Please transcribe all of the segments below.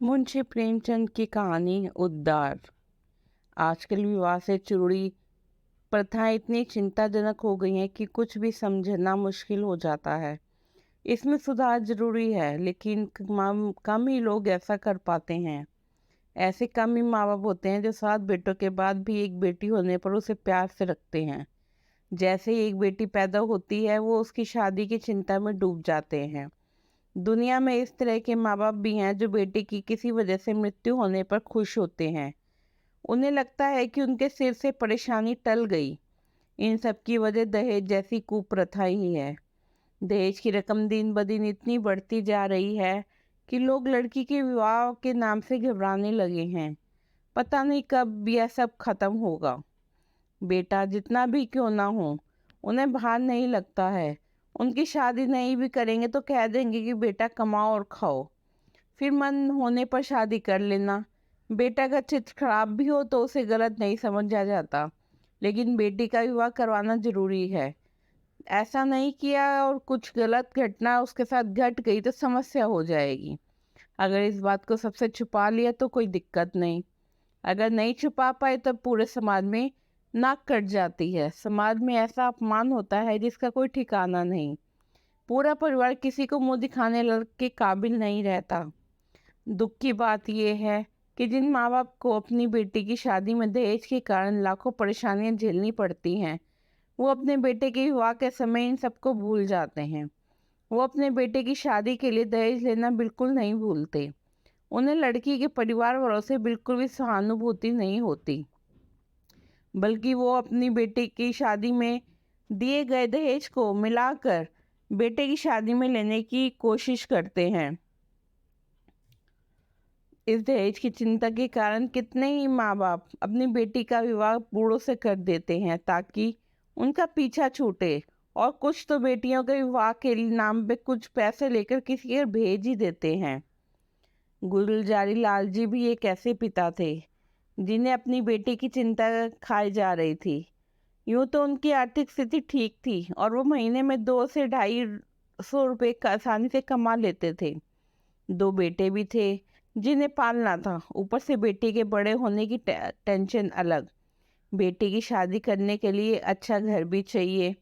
मुंशी प्रेमचंद की कहानी उद्धार। आजकल विवाह से जुड़ी प्रथाएं इतनी चिंताजनक हो गई हैं कि कुछ भी समझना मुश्किल हो जाता है। इसमें सुधार जरूरी है, लेकिन कम ही लोग ऐसा कर पाते हैं। ऐसे कम ही माँ बाप होते हैं जो 7 बेटों के बाद भी एक बेटी होने पर उसे प्यार से रखते हैं। जैसे ही एक बेटी पैदा होती है, वो उसकी शादी की चिंता में डूब जाते हैं। दुनिया में इस तरह के माँ बाप भी हैं जो बेटे की किसी वजह से मृत्यु होने पर खुश होते हैं। उन्हें लगता है कि उनके सिर से परेशानी टल गई। इन सब की वजह दहेज जैसी कुप्रथा ही है। दहेज की रकम दिन ब दिन इतनी बढ़ती जा रही है कि लोग लड़की के विवाह के नाम से घबराने लगे हैं। पता नहीं कब यह सब खत्म होगा। बेटा जितना भी क्यों ना हो, उन्हें भार नहीं लगता है। उनकी शादी नहीं भी करेंगे तो कह देंगे कि बेटा कमाओ और खाओ, फिर मन होने पर शादी कर लेना। बेटा का चित्त खराब भी हो तो उसे गलत नहीं समझा जाता, लेकिन बेटी का विवाह करवाना जरूरी है। ऐसा नहीं किया और कुछ गलत घटना उसके साथ घट गई तो समस्या हो जाएगी। अगर इस बात को सबसे छुपा लिया तो कोई दिक्कत नहीं। अगर नहीं छुपा पाए तो पूरे समाज में नाक कट जाती है। समाज में ऐसा अपमान होता है जिसका कोई ठिकाना नहीं। पूरा परिवार किसी को मुंह दिखाने के काबिल नहीं रहता। दुख की बात यह है कि जिन माँ बाप को अपनी बेटी की शादी में दहेज के कारण लाखों परेशानियां झेलनी पड़ती हैं, वो अपने बेटे के विवाह के समय इन सबको भूल जाते हैं। वो अपने बेटे की शादी के लिए दहेज लेना बिल्कुल नहीं भूलते। उन्हें लड़की के परिवार वालों से बिल्कुल भी सहानुभूति नहीं होती, बल्कि वो अपनी बेटी की शादी में दिए गए दहेज को मिलाकर बेटे की शादी में लेने की कोशिश करते हैं। इस दहेज की चिंता के कारण कितने ही माँ बाप अपनी बेटी का विवाह बूढ़ों से कर देते हैं ताकि उनका पीछा छूटे। और कुछ तो बेटियों के विवाह के नाम पे कुछ पैसे लेकर किसी के घर भेज ही देते हैं। गुलजारी लाल जी भी एक ऐसे पिता थे जिन्हें अपनी बेटी की चिंता खाई जा रही थी। यूं तो उनकी आर्थिक स्थिति ठीक थी और वो महीने में 200 से 250 रुपये आसानी से कमा लेते थे। 2 बेटे भी थे जिन्हें पालना था, ऊपर से बेटी के बड़े होने की टेंशन अलग। बेटी की शादी करने के लिए अच्छा घर भी चाहिए।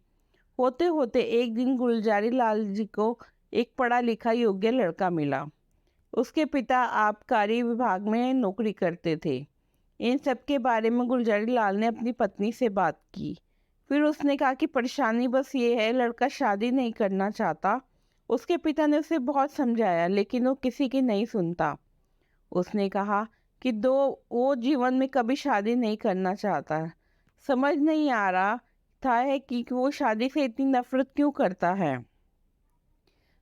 होते होते एक दिन गुलजारी लाल जी को एक पढ़ा लिखा योग्य लड़का मिला। उसके पिता आबकारी विभाग में नौकरी करते थे। इन सब के बारे में गुलजारी लाल ने अपनी पत्नी से बात की। फिर उसने कहा कि परेशानी बस ये है, लड़का शादी नहीं करना चाहता। उसके पिता ने उसे बहुत समझाया, लेकिन वो किसी की नहीं सुनता। उसने कहा कि वो जीवन में कभी शादी नहीं करना चाहता। समझ नहीं आ रहा था है कि वो शादी से इतनी नफरत क्यों करता है।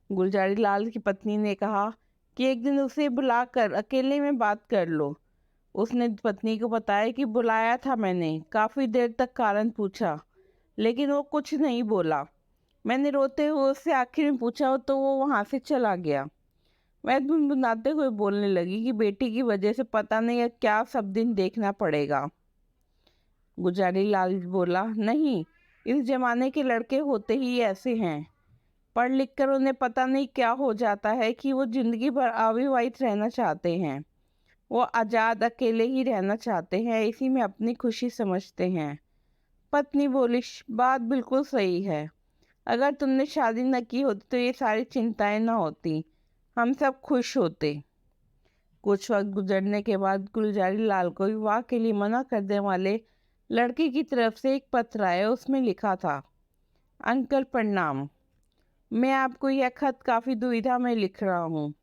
गुलजारी लाल की पत्नी ने कहा कि एक दिन उसे बुलाकर अकेले में बात कर लो। उसने पत्नी को बताया कि बुलाया था मैंने, काफ़ी देर तक कारण पूछा, लेकिन वो कुछ नहीं बोला। मैंने रोते हुए उससे आखिर में पूछा तो वो वहाँ से चला गया। मैं गुनगुनाते हुए बोलने लगी कि बेटी की वजह से पता नहीं अब क्या सब दिन देखना पड़ेगा। गुलजारी लाल बोला, नहीं, इस जमाने के लड़के होते ही ऐसे हैं। पढ़ लिख कर उन्हें पता नहीं क्या हो जाता है कि वो जिंदगी भर अविवाहित रहना चाहते हैं। वो आज़ाद अकेले ही रहना चाहते हैं, इसी में अपनी खुशी समझते हैं। पत्नी बोली, बात बिल्कुल सही है। अगर तुमने शादी न की होती तो ये सारी चिंताएं न होती, हम सब खुश होते। कुछ वक्त गुजरने के बाद गुलजारी लाल को विवाह के लिए मना करने वाले लड़के की तरफ से एक पत्र आया। उसमें लिखा था, अंकल प्रणाम, मैं आपको यह खत काफ़ी दुविधा में लिख रहा हूँ।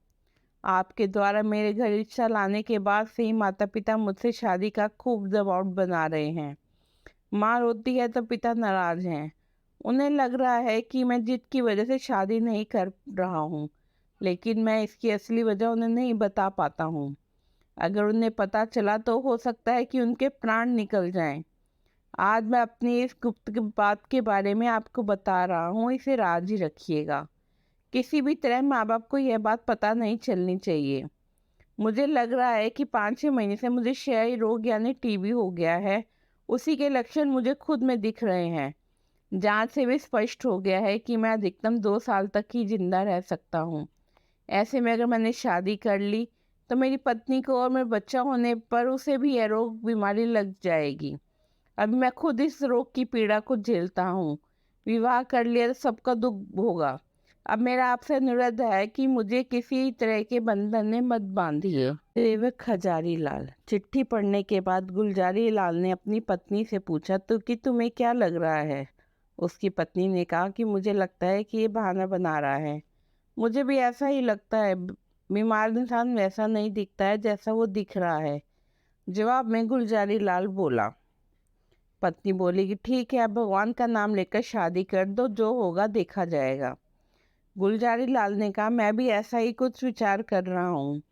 आपके द्वारा मेरे घर रिश्ता लाने के बाद से ही माता पिता मुझसे शादी का खूब दबाव बना रहे हैं। माँ रोती है तो पिता नाराज हैं। उन्हें लग रहा है कि मैं जिद की वजह से शादी नहीं कर रहा हूँ, लेकिन मैं इसकी असली वजह उन्हें नहीं बता पाता हूँ। अगर उन्हें पता चला तो हो सकता है कि उनके प्राण निकल जाएं। आज मैं अपनी इस गुप्त बात के बारे में आपको बता रहा हूँ, इसे राज ही रखिएगा। किसी भी तरह माँ बाप को यह बात पता नहीं चलनी चाहिए। मुझे लग रहा है कि 5-6 महीने से मुझे क्षय रोग यानी टीबी हो गया है। उसी के लक्षण मुझे खुद में दिख रहे हैं। जांच से भी स्पष्ट हो गया है कि मैं अधिकतम 2 साल तक ही जिंदा रह सकता हूँ। ऐसे में अगर मैंने शादी कर ली तो मेरी पत्नी को और मेरे बच्चा होने पर उसे भी यह रोग बीमारी लग जाएगी। अब मैं खुद इस रोग की पीड़ा को झेलता हूँ। विवाह कर लिया तो सबका दुख होगा। अब मेरा आपसे अनुरोध है कि मुझे किसी तरह के बंधन में मत बांधिए। सेवक हजारी लाल। चिट्ठी पढ़ने के बाद गुलजारी लाल ने अपनी पत्नी से पूछा तो कि तुम्हें क्या लग रहा है। उसकी पत्नी ने कहा कि मुझे लगता है कि ये बहाना बना रहा है। मुझे भी ऐसा ही लगता है। बीमार इंसान वैसा नहीं दिखता है जैसा वो दिख रहा है। जवाब में गुलजारी लाल बोला। पत्नी बोली कि ठीक है, अब भगवान का नाम लेकर शादी कर दो, जो होगा देखा जाएगा। गुलजारी लाल ने कहा, मैं भी ऐसा ही कुछ विचार कर रहा हूँ।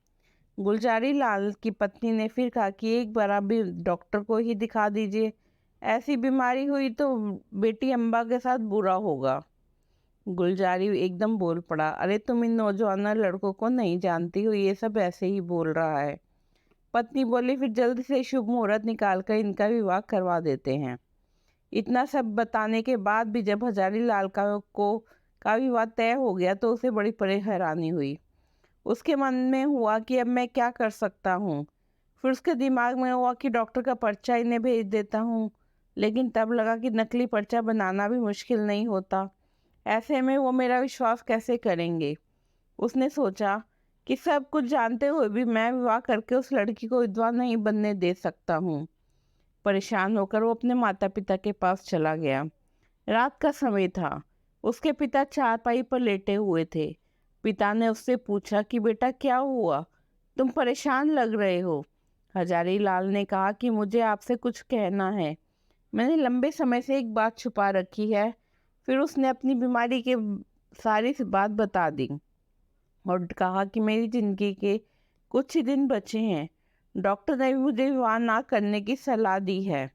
गुलजारी लाल की पत्नी ने फिर कहा कि एक बार अभी डॉक्टर को ही दिखा दीजिए। ऐसी बीमारी हुई तो बेटी अम्बा के साथ बुरा होगा। गुलजारी एकदम बोल पड़ा, अरे तुम इन नौजवान लड़कों को नहीं जानती हो, ये सब ऐसे ही बोल रहा है। पत्नी बोली, फिर जल्द से शुभ मुहूर्त निकालकर इनका विवाह करवा देते हैं। इतना सब बताने के बाद भी जब हजारी लाल का विवाह तय हो गया तो उसे बड़ी हैरानी हुई। उसके मन में हुआ कि अब मैं क्या कर सकता हूँ। फिर उसके दिमाग में हुआ कि डॉक्टर का पर्चा इन्हें भेज देता हूँ, लेकिन तब लगा कि नकली पर्चा बनाना भी मुश्किल नहीं होता। ऐसे में वो मेरा विश्वास कैसे करेंगे। उसने सोचा कि सब कुछ जानते हुए भी मैं विवाह करके उस लड़की को विधवा नहीं बनने दे सकता हूँ। परेशान होकर वो अपने माता पिता के पास चला गया। रात का समय था। उसके पिता चारपाई पर लेटे हुए थे। पिता ने उससे पूछा कि बेटा क्या हुआ, तुम परेशान लग रहे हो। हजारी लाल ने कहा कि मुझे आपसे कुछ कहना है। मैंने लंबे समय से एक बात छुपा रखी है। फिर उसने अपनी बीमारी के सारी सी बात बता दी और कहा कि मेरी जिंदगी के कुछ ही दिन बचे हैं। डॉक्टर ने भी मुझे विवाह ना करने की सलाह दी है।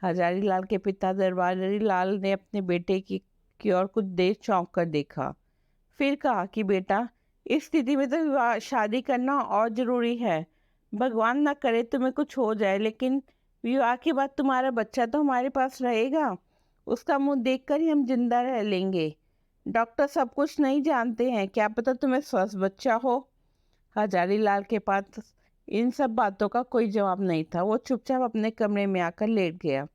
हजारी लाल के पिता दरबारी लाल ने अपने बेटे की ओर कुछ देर चौंक कर देखा। फिर कहा कि बेटा, इस स्थिति में तो विवाह शादी करना और जरूरी है। भगवान ना करे तुम्हें कुछ हो जाए, लेकिन विवाह के बाद तुम्हारा बच्चा तो हमारे पास रहेगा। उसका मुंह देखकर ही हम जिंदा रह लेंगे। डॉक्टर सब कुछ नहीं जानते हैं, क्या पता तुम्हें स्वस्थ बच्चा हो। हजारी लाल के पास इन सब बातों का कोई जवाब नहीं था। वो चुपचाप अपने कमरे में आकर लेट गया।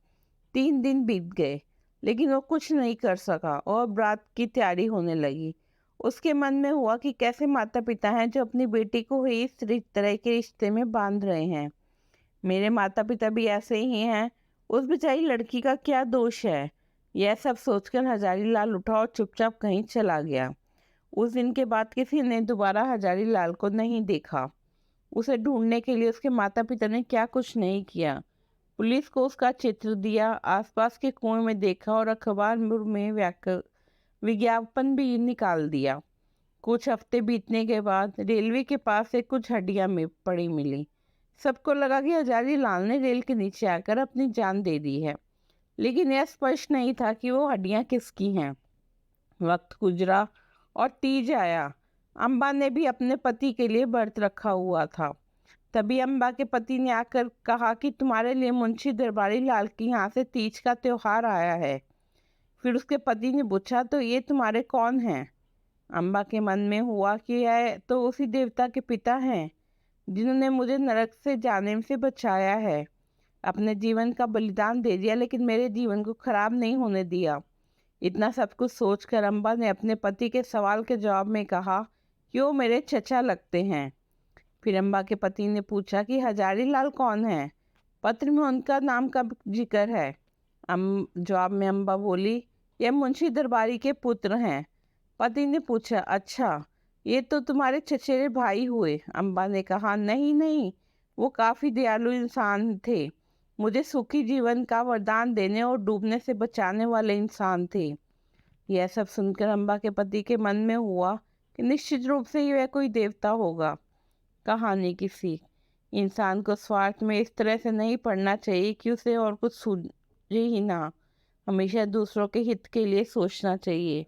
3 दिन बीत गए, लेकिन वो कुछ नहीं कर सका और बारात की तैयारी होने लगी। उसके मन में हुआ कि कैसे माता पिता हैं जो अपनी बेटी को ही इस तरह के रिश्ते में बांध रहे हैं। मेरे माता पिता भी ऐसे ही हैं, उस बेचारी लड़की का क्या दोष है। यह सब सोचकर हजारी लाल उठा और चुपचाप कहीं चला गया। उस दिन के बाद किसी ने दोबारा हजारी लाल को नहीं देखा। उसे ढूंढने के लिए उसके माता पिता ने क्या कुछ नहीं किया। पुलिस को उसका चित्र दिया, आसपास के कुएं में देखा और अखबार में विज्ञापन भी निकाल दिया। कुछ हफ्ते बीतने के बाद रेलवे के पास से कुछ हड्डियां में पड़ी मिली। सबको लगा कि हजारी लाल ने रेल के नीचे आकर अपनी जान दे दी है, लेकिन यह स्पष्ट नहीं था कि वो हड्डियां किसकी हैं। वक्त गुजरा और तीज आया। अम्बा ने भी अपने पति के लिए व्रत रखा हुआ था। तभी अम्बा के पति ने आकर कहा कि तुम्हारे लिए मुंशी दरबारी लाल के यहाँ से तीज का त्योहार आया है। फिर उसके पति ने पूछा, तो ये तुम्हारे कौन हैं। अम्बा के मन में हुआ कि यह तो उसी देवता के पिता हैं जिन्होंने मुझे नरक से जाने से बचाया है। अपने जीवन का बलिदान दे दिया, लेकिन मेरे जीवन को खराब नहीं होने दिया। इतना सब कुछ सोचकर अम्बा ने अपने पति के सवाल के जवाब में कहा कि वो मेरे चचा लगते हैं। फिर अम्बा के पति ने पूछा कि हजारी लाल कौन है, पत्र में उनका नाम का जिक्र है। जवाब में अम्बा बोली, यह मुंशी दरबारी के पुत्र हैं। पति ने पूछा, अच्छा, ये तो तुम्हारे चचेरे भाई हुए। अम्बा ने कहा, नहीं नहीं, वो काफ़ी दयालु इंसान थे। मुझे सुखी जीवन का वरदान देने और डूबने से बचाने वाले इंसान थे। यह सब सुनकर अम्बा के पति के मन में हुआ कि निश्चित रूप से यह कोई देवता होगा। कहानी की सीख, इंसान को स्वार्थ में इस तरह से नहीं पड़ना चाहिए कि उसे और कुछ सूझे ही ना। हमेशा दूसरों के हित के लिए सोचना चाहिए।